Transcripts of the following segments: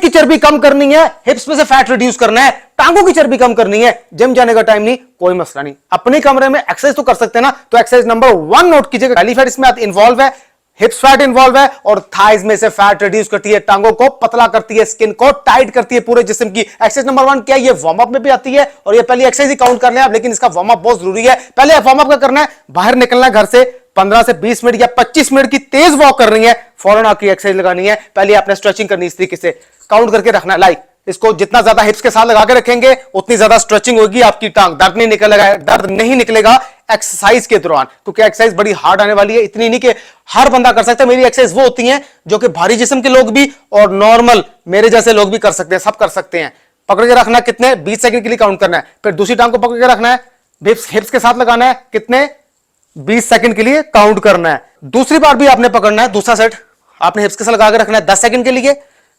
पेट की चर्बी कम करनी है, हिप्स में से फैट रिड्यूस करना है, टांगों की चर्बी कम करनी है, जिम जाने का टाइम नहीं, कोई मसला नहीं, अपने कमरे में एक्सरसाइज तो कर सकते हैं ना। तो एक्सरसाइज नंबर 1 नोट कीजिएगा। बेली फैट इसमें इन्वॉल्व है, हिप्स फैट इन्वॉल्व है, और थाइज में से फैट रिड्यूस करती है, टांगों को पतला करती है, स्किन को टाइट करती है, पूरे जिस्म की। एक्सरसाइज नंबर 1 क्या है, ये वार्म अप में भी आती है, और ये पहली एक्सरसाइज ही काउंट कर लें आप, लेकिन इसका वार्म अप बहुत जरूरी है। पहले वार्म अप क्या करना है, बाहर निकलना है घर से 15 से 20 मिनट या 25 मिनट की तेज वॉक करनी है, फौरन आपकी एक्सरसाइज लगानी है। पहले आपने स्ट्रेचिंग करनी है, इस तरीके से काउंट करके रखना है। लाइक इसको जितना ज्यादा हिप्स के साथ लगा के रखेंगे उतनी ज्यादा स्ट्रेचिंग होगी, आपकी टांग दर्द नहीं निकलेगा एक्सरसाइज के दौरान, क्योंकि एक्सरसाइज बड़ी हार्ड आने वाली है। इतनी नहीं कि हर बंदा कर सकता है, मेरी एक्सरसाइज वो होती है जो कि भारी जिस्म के लोग भी और नॉर्मल मेरे जैसे लोग भी कर सकते हैं, सब कर सकते हैं। पकड़ के रखना कितने 20 सेकंड के लिए काउंट करना है, फिर दूसरी टांग को पकड़ के रखना है, हिप्स के साथ लगाना है, कितने 20 सेकंड के लिए काउंट करना है। दूसरी बार भी आपने पकड़ना है, दूसरा सेट आपने हिप्स के साथ लगा के रखना है 10 सेकंड के लिए,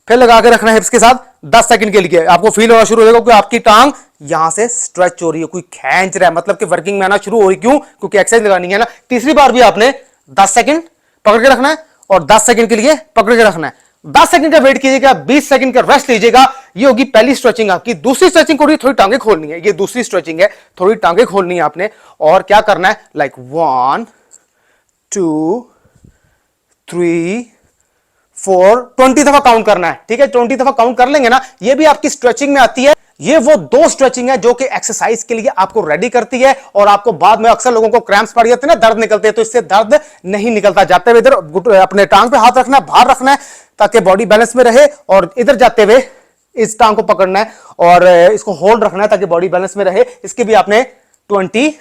फिर लगा के रखना है हिप्स के साथ 10 सेकंड के लिए। आपको फील होना शुरू हो जाएगा कि आपकी टांग यहां से स्ट्रेच हो रही है, कोई खींच रहा है, मतलब कि वर्किंग में आना शुरू हो रही। क्यों? क्योंकि एक्सरसाइज लगानी है ना। तीसरी बार भी आपने 10 सेकंड पकड़ के रखना है और 10 सेकंड के लिए पकड़ के रखना है। 10 सेकंड का वेट कीजिएगा, 20 सेकंड का रेस्ट लीजिएगा। ये होगी पहली स्ट्रेचिंग आपकी। दूसरी स्ट्रेचिंग थोड़ी टांगे खोलनी है, ये दूसरी स्ट्रेचिंग है, थोड़ी टांगे खोलनी है आपने। और क्या करना है, लाइक 1 2 3 4 20 दफा काउंट करना है, ठीक है। 20 दफा काउंट कर लेंगे ना, ये भी आपकी स्ट्रेचिंग में आती है। ये वो 2 स्ट्रेचिंग है जो कि एक्सरसाइज के लिए आपको रेडी करती है, और आपको बाद में अक्सर लोगों को क्रैम्प्स पड़ जाते हैं ना, दर्द निकलते हैं, तो इससे दर्द नहीं निकलता। जाते हुए इधर अपने टांग पे हाथ रखना है, बाहर रखना है, ताकि बॉडी बैलेंस में रहे, और इधर जाते हुए इस टांग को पकड़ना है और इसको होल्ड रखना है ताकि बॉडी बैलेंस में रहे। इसके भी आपने 20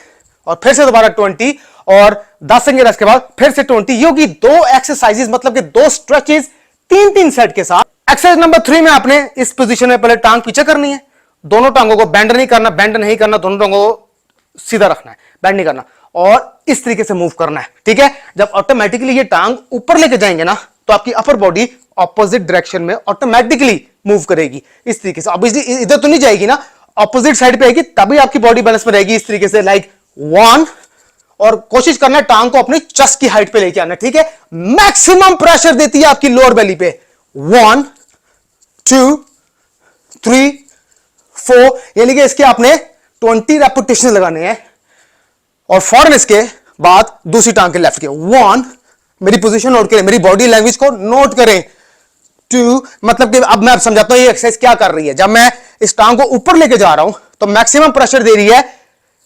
और फिर से दोबारा 20 और 10 सेकंड रेस्ट के बाद फिर से 20। ये होगी 2 एक्सरसाइजेस, मतलब कि 2 स्ट्रेचेस 3-3 सेट के साथ। एक्सरसाइज नंबर 3 में आपने इस पोजीशन में पहले टांग पीछे करनी है, दोनों टांगों को बेंड नहीं करना, दोनों टांगों को सीधा रखना है, बेंड नहीं करना, और इस तरीके से मूव करना है, ठीक है। जब ऑटोमेटिकली ये टांग ऊपर लेके जाएंगे ना, तो आपकी अपर बॉडी ऑपोजिट डायरेक्शन में ऑटोमेटिकली मूव करेगी इस तरीके से। अब इधर तो नहीं जाएगी ना, ऑपोजिट साइड पे आएगी, तभी आपकी बॉडी बैलेंस में रहेगी इस तरीके से। लाइक 1, और कोशिश करना है टांग को अपनी चेस्ट की हाइट पे लेके आना, ठीक है। मैक्सिमम प्रेशर देती है आपकी लोअर बेली पे। 1 2 3 4, यानी कि इसके आपने 20 रेपिटेशन लगाने हैं, और फौरन इसके बाद दूसरी टांग के लेफ्ट के 1, मेरी पोजीशन नोट करें, मेरी बॉडी लैंग्वेज को नोट करें। 2, मतलब कि अब मैं समझाता हूं ये एक्सरसाइज क्या कर रही है। जब मैं इस टांग को ऊपर लेके जा रहा हूं तो मैक्सिमम प्रेशर दे रही है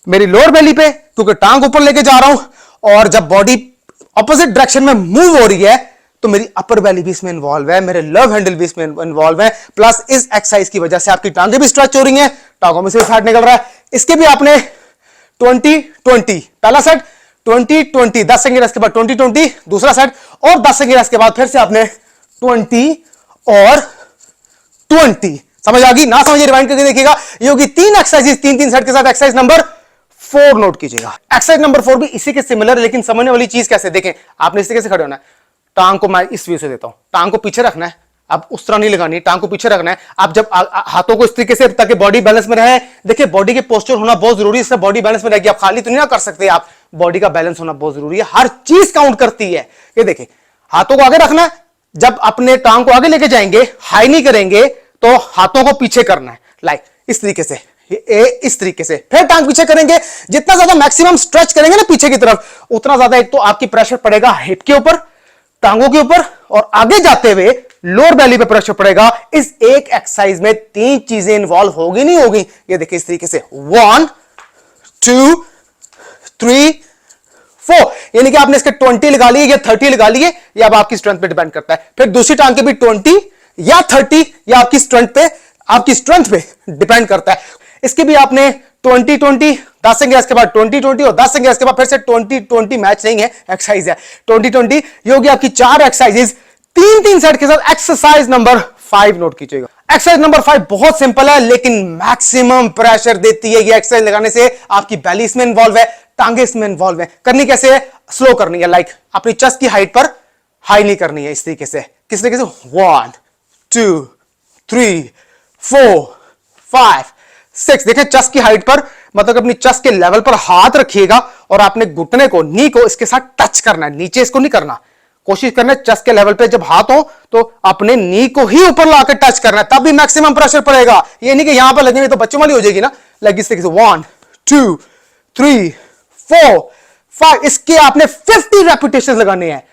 मेरी लोअर बेली पे, क्योंकि टांग ऊपर लेके जा रहा हूं, और जब बॉडी ऑपोजिट डायरेक्शन में मूव हो रही है तो मेरी अपर बेली भी इसमें इन्वॉल्व है, मेरे लव हैंडल भी इसमें इन्वॉल्व है। प्लस इस एक्सरसाइज की वजह से आपकी टांगें भी स्ट्रेच हो रही हैं, टांगों में से फैट निकल रहा है। इसके भी आपने 20-20 पहला सेट, 20-20 10 सेकंड रेस्ट के बाद 20-20 दूसरा सेट, और 10 सेकंड रेस्ट के बाद फिर से आपने 20 और 20। समझ आ गई? ना समझिए रिवाइंड करके देखिएगा। ये होगी 3 एक्सरसाइज 3-3 सेट के साथ। एक्सरसाइज नंबर 4 नोट कीजिएगा। एक्सरसाइज नंबर 4 भी इसी के सिमिलर, लेकिन समझने वाली चीज कैसे, देखें आपने इस तरीके से खड़े होना है, टांग को मैं इस व्यू से देता हूं, टांग को पीछे रखना है, अब उस तरह नहीं लगानी, टांग को पीछे रखना है। आप जब हाथों को इस तरीके से, ताकि बॉडी बैलेंस में रहे। देखिए बॉडी के पोस्चर होना बहुत जरूरी है, इससे बॉडी बैलेंस में रहेगी। आप खाली तो नहीं ना कर सकते, आप बॉडी का बैलेंस होना बहुत जरूरी है, हर चीज काउंट करती है। ये देखिए हाथों को आगे रखना है, जब अपने टांग को आगे लेके जाएंगे, हाई नहीं करेंगे, तो हाथों को पीछे करना है, लाइक इस तरीके से, इस तरीके से, फिर टांग पीछे करेंगे। जितना ज्यादा मैक्सिमम स्ट्रेच करेंगे ना पीछे की तरफ, उतना ज्यादा एक तो आपकी प्रेशर पड़ेगा हिप के ऊपर, टांगों के ऊपर, और आगे जाते हुए लोअर बेली पे प्रेशर पड़ेगा। इस एक एक्सरसाइज में 3 चीजें इन्वॉल्व होगी नहीं होगी, ये देखिए इस तरीके से 1 2 3 4, यानी कि आपने इसके 20 लगा लिए या 30 लगा लिए, या अब आपकी स्ट्रेंथ पे डिपेंड करता है। फिर दूसरी टांग के भी 20 या 30, या आपकी स्ट्रेंथ पे डिपेंड करता है। इसके भी आपने 20-20 10 सेकंड के बाद 20-20 और 10 सेकंड के बाद फिर से 20-20 मैच नहीं है, एक्सरसाइज है 20-20। ये होगी आपकी 4 एक्सरसाइजेस 3-3 सेट के साथ। एक्सरसाइज नंबर 5 नोट कीजिएगा। एक्सरसाइज नंबर 5 बहुत सिंपल है, लेकिन मैक्सिमम प्रेशर देती है। ये एक्सरसाइज लगाने से आपकी बेली इसमें इन्वॉल्व है, टांगे इसमें इन्वॉल्व है। करनी कैसे है, स्लो करनी है, लाइक अपनी चेस्ट की हाइट पर हाई नहीं करनी है, इस तरीके से। किस तरीके से 1 2 3 4 5 6, देखिए चेस्ट की हाइट पर, मतलब अपनी चेस्ट के लेवल पर हाथ रखिएगा, और आपने घुटने को, नी को इसके साथ टच करना है, नीचे इसको नहीं करना, कोशिश करना है चेस्ट के लेवल पे जब हाथ हो तो अपने नी को ही ऊपर लाकर टच करना है, तब भी मैक्सिमम प्रेशर पड़ेगा। ये नहीं कि यहां पर लगेंगे तो बच्चों वाली हो जाएगी ना। लाइक इस तरीके से 1 2 3 4 5, इसके आपने 50 रेपिटेशन लगाने हैं।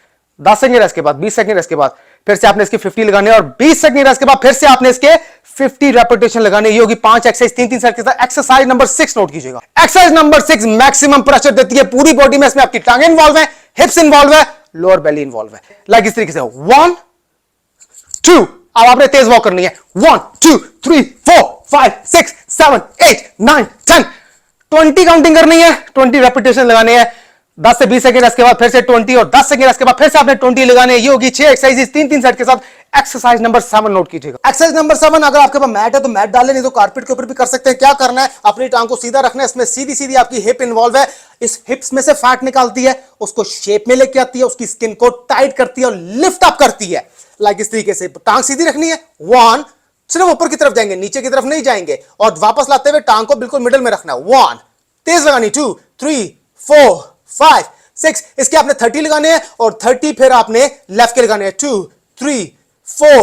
10 सेकंड रेस्ट के बाद 20 सेकंड रेस्ट के बाद फिर से आपने इसके 50 लगाने हैं, और 20 सेकंड रेस्ट के बाद फिर से आपने इसके 50 रेपिटेशन लगाने। ये होगी 5 एक्सरसाइज 3-3 सेट के साथ। एक्सरसाइज नंबर 6 नोट कीजिएगा। एक्सरसाइज नंबर 6 मैक्सिमम प्रेशर देती है पूरी बॉडी में। इसमें आपकी टांग इन्वॉल्व है, हिप्स इन्वॉल्व है, लोअर बेली इन्वॉल्व है। लाइक इस तरीके से 1 2, अब आपने तेज वॉक करनी है। 1 2 3 4 5 6 7 8 9 10, 20 काउंटिंग करनी है, 20 रेपिटेशन लगाने हैं। 10 से 20 सेकंड इसके बाद फिर से 20, और 10 सेकंड इसके बाद फिर से आपने 20 लगाने हैं। ये होगी 6 एक्सरसाइज 3-3 सेट के साथ। एक्सरसाइज नंबर 7 नोट कीजिएगा। एक्सरसाइज नंबर 7, अगर आपके पास मैट है तो मैट डालें, नहीं तो कारपेट के ऊपर भी कर सकते हैं। क्या करना है, अपनी टांग को सीधा रखना है, इसमें सीधी सीधी आपकी हिप इन्वॉल्व है। इस हिप्स में से फैट निकालती है, उसको शेप में लेके आती है, उसकी स्किन को टाइट करती है और लिफ्ट अप करती है। लाइक इस तरीके से टांग सीधी रखनी है। 1, सिर्फ ऊपर की तरफ जाएंगे, नीचे की तरफ नहीं जाएंगे, और वापस लाते हुए टांग को बिल्कुल मिडिल में रखना है। 1, तेज लगानी, 2 3 4 5 6, इसके आपने 30 लगाने हैं, और 30 फिर आपने लेफ्ट के लगाने हैं। 2 3 4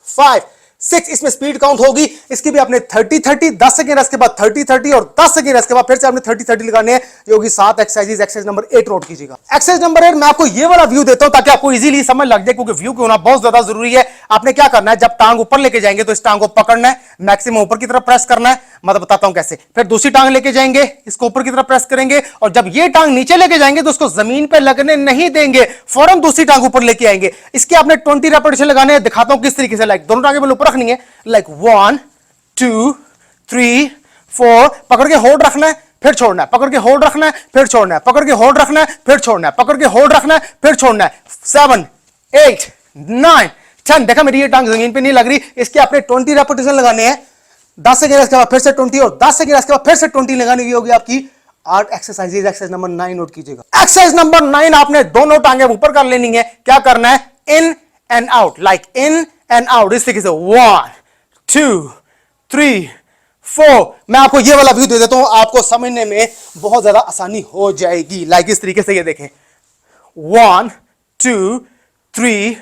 5 6, इसमें स्पीड काउंट होगी। इसकी भी आपने 30 30, 10 सेकंड इसके बाद 30 30, और 10 सेकंड इसके बाद फिर से आपने 30 30 लगाने हैं। ये होगी 7 एक्सरसाइज। एक्सरसाइज नंबर 8 नोट कीजिएगा। एक्सरसाइज नंबर 8 मैं आपको ये वाला व्यू देता हूं ताकि आपको इजीली समझ लग जाए, क्योंकि व्यू को होना बहुत ज्यादा जरूरी है। आपने क्या करना है, जब टांग ऊपर लेके जाएंगे तो इस टांग को पकड़ना है, मैक्सिमम ऊपर की तरफ प्रेस करना है। मैं बताता हूं कैसे। फिर दूसरी टांग लेके जाएंगे, इसको ऊपर की तरफ प्रेस करेंगे, और जब ये टांग नीचे लेके जाएंगे तो उसको जमीन पे लगने नहीं देंगे, फौरन दूसरी टांग ऊपर लेके आएंगे। इसके आपने 20 रेपिटेशन लगाने हैं। दिखाता हूं किस तरीके से। लाइक दोनों टांगें बिल्कुल ऊपर रखनी है। लाइक 1 2 3 4, पकड़ के होल्ड रखना है, फिर छोड़ना है, पकड़ के होल्ड रखना है, फिर छोड़ना है, पकड़ के होल्ड रखना है, फिर छोड़ना है, पकड़ के होल्ड रखना है, फिर छोड़ना है। 7 8 9 10, देखा मेरी ये टांग जमीन पे नहीं लग रही। इसके आपने 20 रेपिटेशन लगाने हैं। 10 सेकंड इसके बाद फिर से 20, और 10 सेकंड इसके बाद फिर से 20 लगाने की होगी आपकी 8 एक्सरसाइजेज। एक्सरसाइज नंबर 9 नोट कीजिएगा। एक्सरसाइज नंबर 9, आपने दोनों टांगे ऊपर कर लेनी है। क्या करना है, in and out, like in and out, इस तरीके से 1 2 3 4। मैं आपको ये वाला व्यू दे देता हूं, आपको समझने में बहुत ज्यादा आसानी हो जाएगी। लाइक इस तरीके से ये देखें, 1 2 3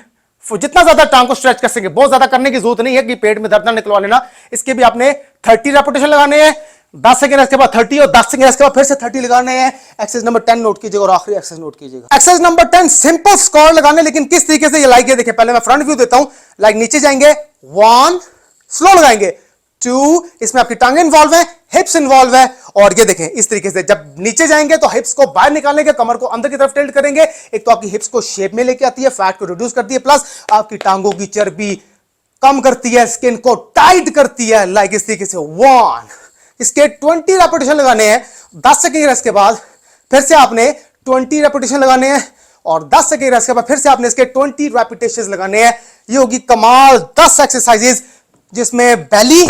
4। जितना ज्यादा टांग को स्ट्रेच कर सकेंगे, बहुत ज्यादा करने की जरूरत नहीं है कि पेट में दर्द ना निकलवा लेना। इसके भी आपने 30 रेपिटेशन लगाने हैं। 10 सेकंड इसके बाद 30, और 10 सेकंड इसके बाद फिर से 30 लगाने हैं। एक्सरसाइज नंबर 10 नोट कीजिएगा, और आखिरी एक्सरसाइज नोट कीजिएगा। एक्सरसाइज नंबर 10, सिंपल स्क्वाट लगाने, लेकिन किस तरीके से, ये लाइक ये देखिए। पहले मैं फ्रंट व्यू देता हूं। लाइक नीचे जाएंगे, 1, स्लो लगाएंगे, 2, इसमें आपकी टांग इन्वॉल्व है, हिप्स इन्वॉल्व है, और ये देखें इस तरीके से जब नीचे जाएंगे तो हिप्स को बाहर निकालने के, कमर को अंदर की तरफ टिल्ट करेंगे। एक तो आपकी हिप्स को शेप में लेके आती है, फैट को रिड्यूस करती है, प्लस आपकी टांगों की चर्बी कम करती है, स्किन को टाइट करती है। लाइक इस तरीके से 1, इसके 20 रेपिटेशन लगाने हैं। 10 सेकंड इसके बाद फिर से आपने 20 रेपिटेशन लगाने हैं, और 10 सेकंड इसके बाद फिर से आपने इसके 20 रेपिटेशन लगाने हैं। ये होगी कमाल 10 एक्सरसाइजेज, जिसमें बेली,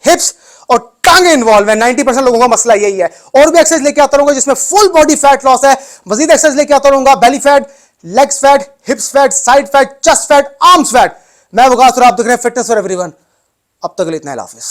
हिप्स और टांगे इन्वॉल्व है। 90% लोगों का मसला यही है। और भी एक्सरसाइज लेके आता रहूंगा जिसमें फुल बॉडी फैट लॉस है। मजीद एक्सरसाइज लेके आता रहूंगा, belly fat, legs fat, हिप्स fat, side fat, chest fat, arms fat. मैं वकास और आप देख रहे हैं फिटनेस फॉर एवरीवन। अब तक के लिए इतना, अल्लाह हाफिज़।